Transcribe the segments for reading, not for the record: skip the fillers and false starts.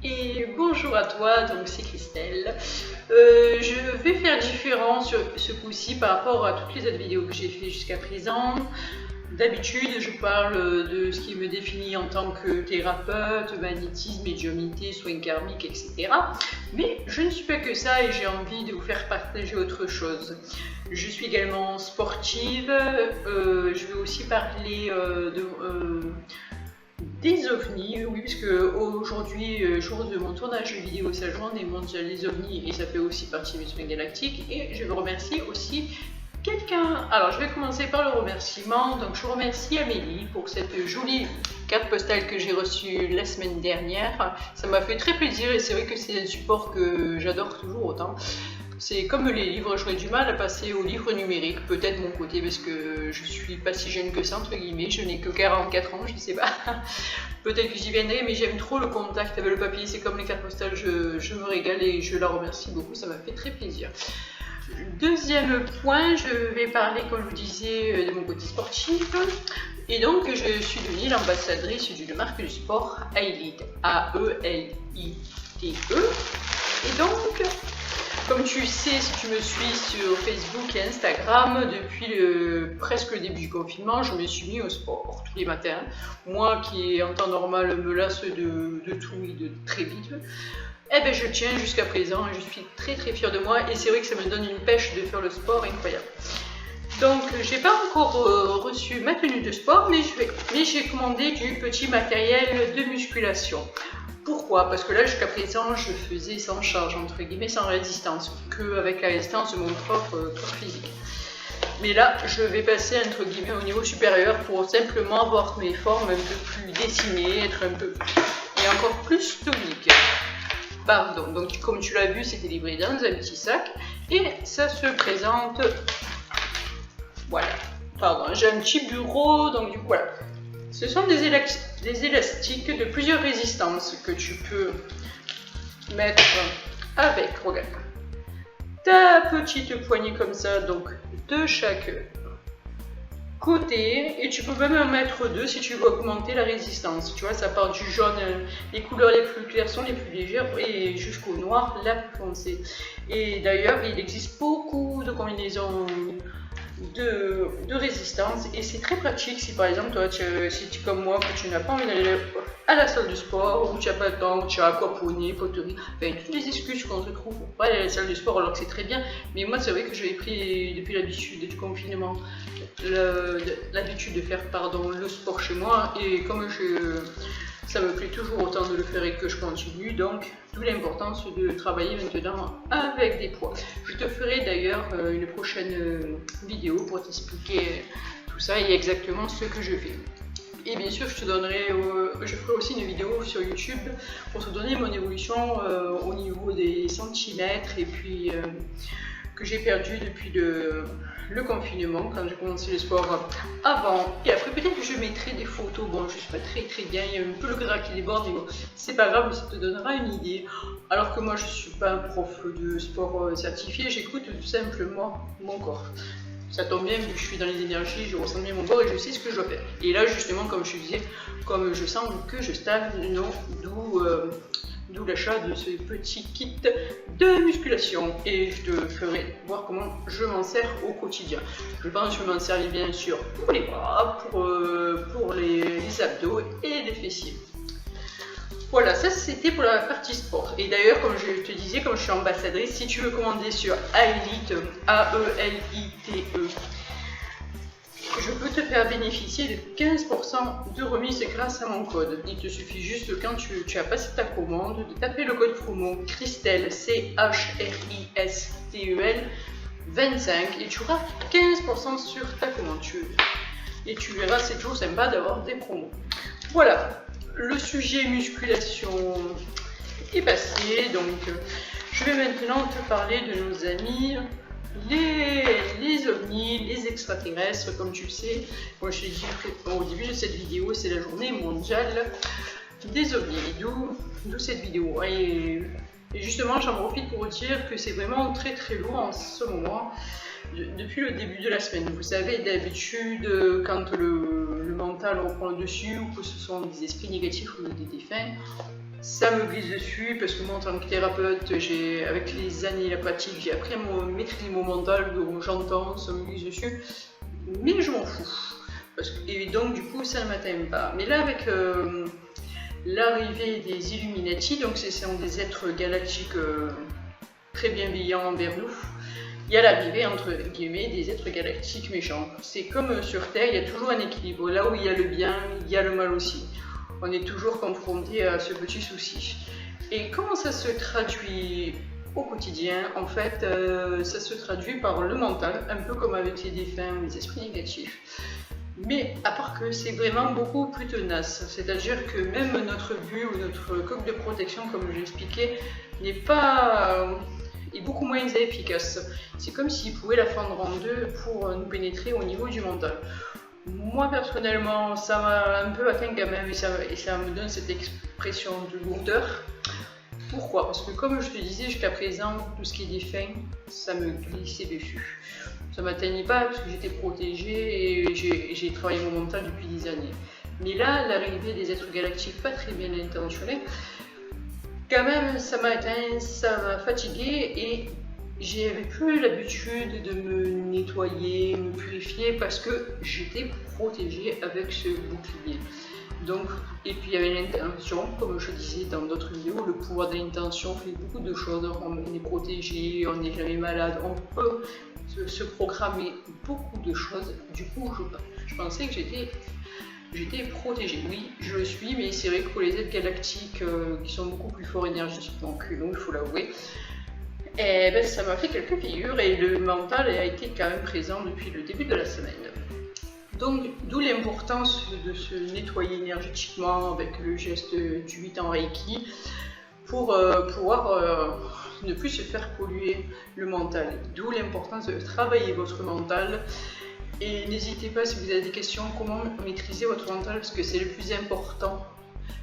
Et bonjour à toi, donc c'est Christelle. Je vais faire différent sur ce coup-ci par rapport à toutes les autres vidéos que j'ai fait jusqu'à présent. D'habitude, je parle de ce qui me définit en tant que thérapeute, magnétisme, médiumnité, soins karmiques, etc. Mais je ne suis pas que ça et j'ai envie de vous faire partager autre chose. Je suis également sportive. Je vais aussi parler des ovnis, oui, puisque aujourd'hui, jour de mon tournage vidéo, c'est la journée mondiale des ovnis et ça fait aussi partie des soins galactiques. Et je veux remercier aussi quelqu'un. Alors, je vais commencer par le remerciement. Donc, je remercie Amélie pour cette jolie carte postale que j'ai reçue la semaine dernière. Ça m'a fait très plaisir et c'est vrai que c'est un support que j'adore toujours autant. C'est comme les livres, j'aurais du mal à passer aux livres numériques, peut-être mon côté, parce que je suis pas si jeune que ça, entre guillemets, je n'ai que 44 ans, je sais pas. Peut-être que j'y viendrai, mais j'aime trop le contact avec le papier, c'est comme les cartes postales, je me régale et je la remercie beaucoup, ça m'a fait très plaisir. Deuxième point, je vais parler, comme je vous disais, de mon côté sportif. Et donc, je suis devenue l'ambassadrice d'une marque de sport, Aelite, A-E-L-I-T-E. Et donc, comme tu sais, si tu me suis sur Facebook et Instagram, depuis presque le début du confinement, je me suis mis au sport tous les matins. Moi qui, en temps normal, me lasse de tout et de très vite, eh ben, je tiens jusqu'à présent et je suis très très fière de moi. Et c'est vrai que ça me donne une pêche de faire le sport incroyable. Donc, j'ai pas encore reçu ma tenue de sport, mais j'ai commandé du petit matériel de musculation. Pourquoi? Parce que là, jusqu'à présent, je faisais sans charge, entre guillemets, sans résistance, qu'avec la résistance de mon propre corps physique. Mais là, je vais passer, entre guillemets, au niveau supérieur pour simplement avoir mes formes un peu plus dessinées, être un peu et encore plus tonique. Pardon, donc comme tu l'as vu, c'était livré dans un petit sac et ça se présente. Voilà, pardon, j'ai un petit bureau, donc du coup, voilà. Ce sont des élastiques de plusieurs résistances que tu peux mettre avec, regarde, ta petite poignée comme ça, donc de chaque côté, et tu peux même en mettre deux si tu veux augmenter la résistance. Tu vois, ça part du jaune, les couleurs les plus claires sont les plus légères, et jusqu'au noir, la plus foncée. Et d'ailleurs, il existe beaucoup de combinaisons de résistance et c'est très pratique si par exemple toi si tu es comme moi que tu n'as pas envie d'aller à la salle de sport ou tu n'as pas le temps, ou tu as aquaponie, poterie, enfin toutes les excuses qu'on se trouve pour pas aller à la salle de sport alors que c'est très bien. Mais moi c'est vrai que j'avais pris depuis l'habitude du confinement l'habitude de faire le sport chez moi et comme ça me plaît toujours autant de le faire et que je continue, donc d'où l'importance de travailler maintenant avec des poids. Je te ferai d'ailleurs une prochaine vidéo pour t'expliquer tout ça et exactement ce que je fais. Et bien sûr, je ferai aussi une vidéo sur YouTube pour te donner mon évolution au niveau des centimètres et puis que j'ai perdu depuis le confinement, quand j'ai commencé le sport avant et après. Peut-être que je mettrai des photos, bon je suis pas très bien, il y a un peu le gras qui déborde, mais bon, c'est pas grave, ça te donnera une idée. Alors que moi je suis pas un prof de sport certifié, j'écoute tout simplement mon corps. Ça tombe bien, vu que je suis dans les énergies, je ressens bien mon corps et je sais ce que je dois faire. Et là justement, comme je te disais, comme je sens que je stagne, d'où l'achat de ce petit kit de musculation et je te ferai voir comment je m'en sers au quotidien. Je pense que je m'en sers bien sûr pour les bras, pour les abdos et les fessiers. Voilà, ça c'était pour la partie sport. Et d'ailleurs, comme je te disais, comme je suis ambassadrice, si tu veux commander sur Aelite, A-E-L-I-T-E, je peux te faire bénéficier de 15% de remise grâce à mon code. Il te suffit juste, quand tu as passé ta commande, de taper le code promo Christelle, C-H-R-I-S-T-E-L 25 et tu auras 15% sur ta commande. Et tu verras, c'est toujours sympa d'avoir des promos. Voilà, le sujet musculation est passé, donc je vais maintenant te parler de nos amis. Les ovnis, les extraterrestres, comme tu le sais, moi je l'ai dit au début de cette vidéo, c'est la journée mondiale des ovnis, d'où cette vidéo. Et Et justement, j'en profite pour dire que c'est vraiment très très lourd en ce moment. Depuis le début de la semaine, vous savez, d'habitude, quand le mental reprend le dessus, ou que ce sont des esprits négatifs ou des défunts, ça me glisse dessus parce que moi, en tant que thérapeute, avec les années et la pratique, j'ai appris à maîtriser mon mental, donc j'entends, ça me glisse dessus, mais je m'en fous. Et donc, du coup, ça ne m'atteint pas. Mais là, avec l'arrivée des Illuminati, donc ce sont des êtres galactiques très bienveillants envers nous, il y a l'arrivée, entre guillemets, des êtres galactiques méchants. C'est comme sur Terre, il y a toujours un équilibre. Là où il y a le bien, il y a le mal aussi. On est toujours confronté à ce petit souci. Et comment ça se traduit au quotidien? En fait, ça se traduit par le mental, un peu comme avec les défunts ou les esprits négatifs. Mais à part que c'est vraiment beaucoup plus tenace, c'est-à-dire que même notre vue ou notre coque de protection, comme je l'expliquais, est beaucoup moins efficace. C'est comme s'ils pouvaient la fendre en deux pour nous pénétrer au niveau du mental. Moi personnellement, ça m'a un peu atteint quand même et ça me donne cette expression de lourdeur. Pourquoi? Parce que comme je te disais jusqu'à présent, tout ce qui est défunt, ça me glissait dessus. Ça ne m'atteignait pas parce que j'étais protégée et j'ai travaillé mon mental depuis des années. Mais là, l'arrivée des êtres galactiques pas très bien intentionnés, quand même, ça m'a atteint, ça m'a fatiguée et j'avais plus l'habitude de me nettoyer, me purifier parce que j'étais protégée avec ce bouclier. Donc, et puis il y avait l'intention, comme je disais dans d'autres vidéos, le pouvoir de l'intention fait beaucoup de choses. On est protégé, on n'est jamais malade, on peut se programmer beaucoup de choses. Du coup, je pensais que j'étais protégée. Oui, je le suis, mais c'est vrai que pour les êtres galactiques qui sont beaucoup plus forts énergétiquement que nous, il faut l'avouer, et ben, ça m'a fait quelques figures et le mental a été quand même présent depuis le début de la semaine. Donc, d'où l'importance de se nettoyer énergétiquement avec le geste du 8 en Reiki pour pouvoir ne plus se faire polluer le mental. D'où l'importance de travailler votre mental. Et n'hésitez pas, si vous avez des questions, comment maîtriser votre mental, parce que c'est le plus important.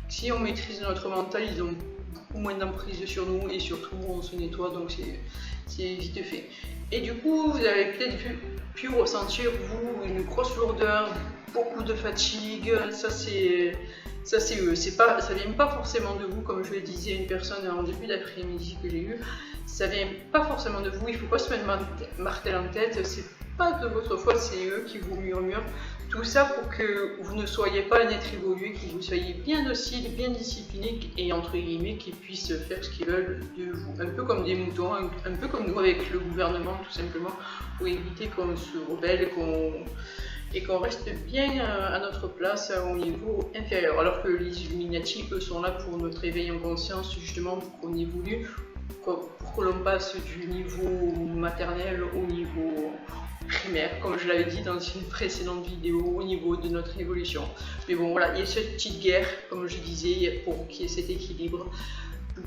Si on maîtrise notre mental, ils ont beaucoup moins d'emprise sur nous et surtout on se nettoie, donc c'est vite fait. Et du coup, vous avez peut-être pu ressentir, vous, une grosse lourdeur, beaucoup de fatigue. Ça vient pas forcément de vous, comme je le disais à une personne en début d'après-midi que j'ai eu. Ça vient pas forcément de vous, il faut pas se mettre martel en tête. C'est pas de votre faute, c'est eux qui vous murmurent. Tout ça pour que vous ne soyez pas un être évolué, que vous soyez bien docile, bien discipliné et entre guillemets qu'ils puissent faire ce qu'ils veulent de vous. Un peu comme des moutons, un peu comme nous avec le gouvernement tout simplement, pour éviter qu'on se rebelle et qu'on reste bien à notre place au niveau inférieur. Alors que les Illuminati, eux, sont là pour notre éveil en conscience, justement pour qu'on évolue, pour que l'on passe du niveau maternel au niveau primaire, comme je l'avais dit dans une précédente vidéo, au niveau de notre évolution. Mais bon, voilà, il y a cette petite guerre, comme je disais, pour qu'il y ait cet équilibre.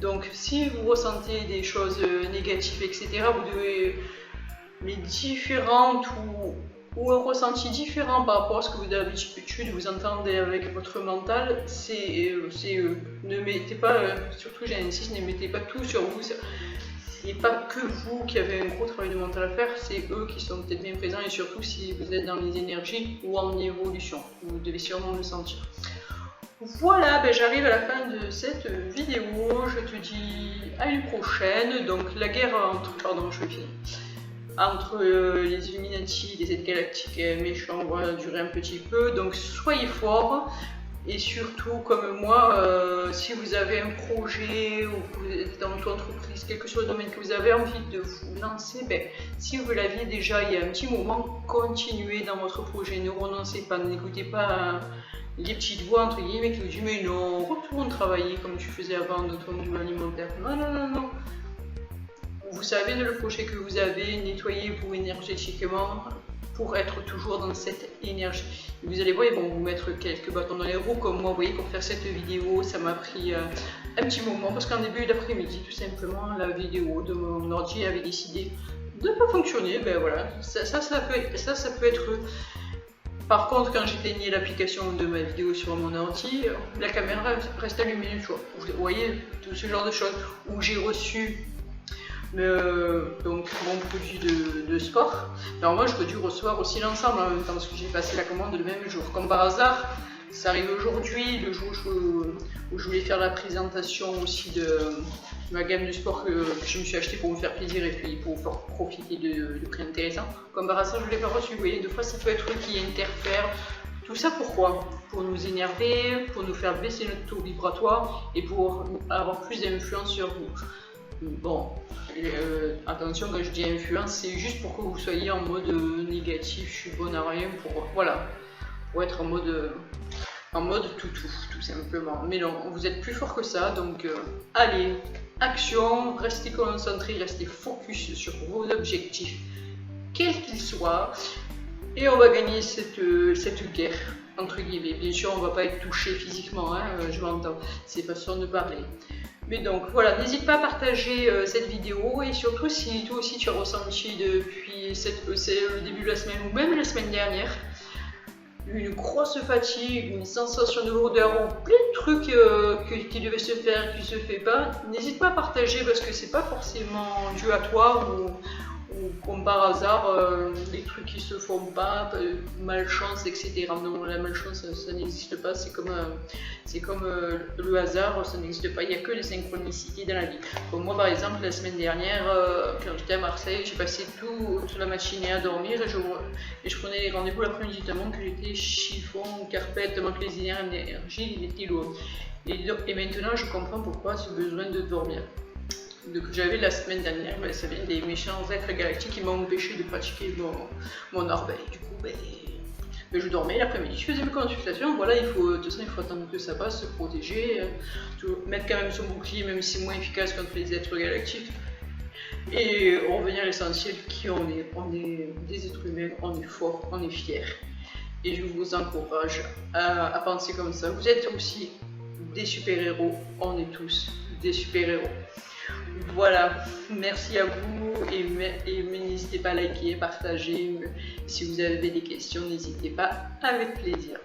Donc, si vous ressentez des choses négatives, etc., vous devez les différentes ou un ressenti différent par rapport à ce que vous d'habitude vous entendez avec votre mental, ne mettez pas, surtout j'insiste, ne mettez pas tout sur vous. C'est pas que vous qui avez un gros travail de mental à faire, c'est eux qui sont peut-être bien présents et surtout si vous êtes dans les énergies ou en évolution, vous devez sûrement le sentir. Voilà, j'arrive à la fin de cette vidéo, je te dis à une prochaine. Donc la guerre entre les Illuminati et les êtres galactiques méchants va durer un petit peu, donc soyez forts. Et surtout, comme moi, si vous avez un projet ou que vous êtes dans votre entreprise, quel que soit le domaine que vous avez envie de vous lancer, si vous l'aviez déjà il y a un petit moment, continuez dans votre projet, ne renoncez pas, n'écoutez pas les petites voix entre guillemets qui vous disent mais non, retourne travailler comme tu faisais avant dans ton domaine alimentaire. Non, non, non, non. Vous savez le projet que vous avez, nettoyez-vous énergétiquement pour être toujours dans cette énergie. Vous allez voir, ils vont vous mettre quelques bâtons dans les roues, comme moi, vous voyez, pour faire cette vidéo, ça m'a pris un petit moment, parce qu'en début d'après-midi, tout simplement, la vidéo de mon ordi avait décidé de ne pas fonctionner. Ben voilà, ça peut être Par contre, quand j'éteignais l'application de ma vidéo sur mon ordi, la caméra reste allumée, tu vois. Vous voyez, tout ce genre de choses. Où j'ai reçu donc mon produit de sport. Alors moi, j'aurais dû recevoir aussi l'ensemble en même temps, parce que j'ai passé la commande le même jour. Comme par hasard, ça arrive aujourd'hui, le jour où je voulais faire la présentation aussi de ma gamme de sport que je me suis acheté pour me faire plaisir et puis pour profiter de prix intéressants. Comme par hasard, je ne l'ai pas reçu. Vous voyez, deux fois, ça peut être eux qui interfèrent. Tout ça pourquoi? Pour nous énerver, pour nous faire baisser notre taux vibratoire et pour avoir plus d'influence sur vous. Bon, attention, quand je dis influence, c'est juste pour que vous soyez en mode négatif, je suis bonne à rien, voilà, pour être en mode tout simplement. Mais non, vous êtes plus fort que ça, donc allez, action, restez concentrés, restez focus sur vos objectifs, quels qu'ils soient, et on va gagner cette guerre, entre guillemets. Bien sûr, on va pas être touché physiquement, hein, je m'entends, c'est façon de parler. Mais donc voilà, n'hésite pas à partager cette vidéo et surtout si toi aussi tu as ressenti depuis le début de la semaine ou même la semaine dernière une grosse fatigue, une sensation de lourdeur ou plein de trucs qui devaient se faire, qui ne se fait pas, n'hésite pas à partager parce que c'est pas forcément dû à toi ou comme par hasard les trucs qui se font pas, malchance, etc. Non, la malchance ça n'existe pas, c'est comme le hasard, ça n'existe pas, il n'y a que les synchronicités dans la vie. Comme moi par exemple, la semaine dernière, quand j'étais à Marseille, j'ai passé toute la matinée à dormir et je prenais les rendez-vous l'après-midi tellement que j'étais chiffon, carpette, tellement que les énergies il était lourd. Et maintenant je comprends pourquoi ce besoin de dormir. Que j'avais la semaine dernière, ça vient des méchants êtres galactiques qui m'ont empêché de pratiquer mon art. Du coup, je dormais l'après-midi, je faisais mes consultations. Voilà, de toute façon, il faut attendre que ça passe, se protéger, mettre quand même son bouclier, même si c'est moins efficace contre les êtres galactiques. Et revenir à l'essentiel, qui on est. On est des êtres humains, on est forts, on est fiers. Et je vous encourage à penser comme ça. Vous êtes aussi des super-héros, on est tous des super-héros. Voilà, merci à vous et n'hésitez pas à liker, partager. Si vous avez des questions, n'hésitez pas, avec plaisir.